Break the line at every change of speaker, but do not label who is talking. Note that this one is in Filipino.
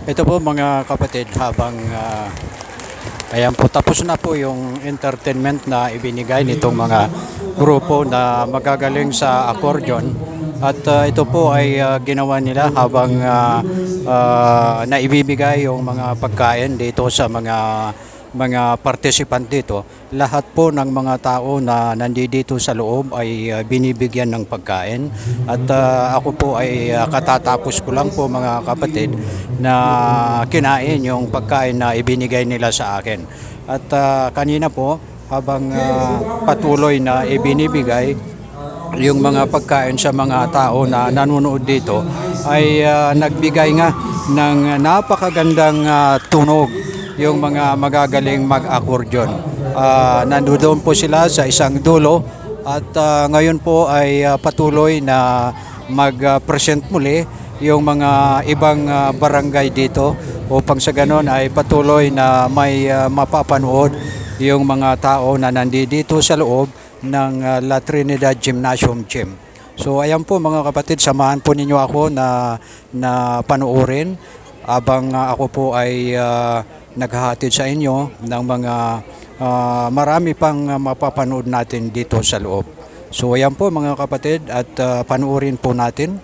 Ito po mga kapatid, habang ayan po, tapos na po yung entertainment na ibinigay nitong mga grupo na magagaling sa accordion. At ito po ay ginawa nila habang naibibigay yung mga pagkain dito sa mga participant dito. Lahat po ng mga tao na nandito sa loob ay binibigyan ng pagkain. At ako po ay katatapos ko lang po mga kapatid na kinain yung pagkain na ibinigay nila sa akin. At kanina po habang patuloy na ibinibigay yung mga pagkain sa mga tao na nanonood dito ay nagbigay nga ng napakagandang tunog yung mga magagaling mag-accordion. Nandoon po sila sa isang dulo at ngayon po ay patuloy na mag-present muli yung mga ibang barangay dito upang sa ganon ay patuloy na may mapapanood yung mga tao na nandito sa loob ng La Trinidad Gymnasium Gym. So ayan po mga kapatid, samahan po ninyo ako na panoorin habang ako po ay naghahatid sa inyo ng mga marami pang mapapanood natin dito sa loob. So ayan po mga kapatid at panoorin po natin.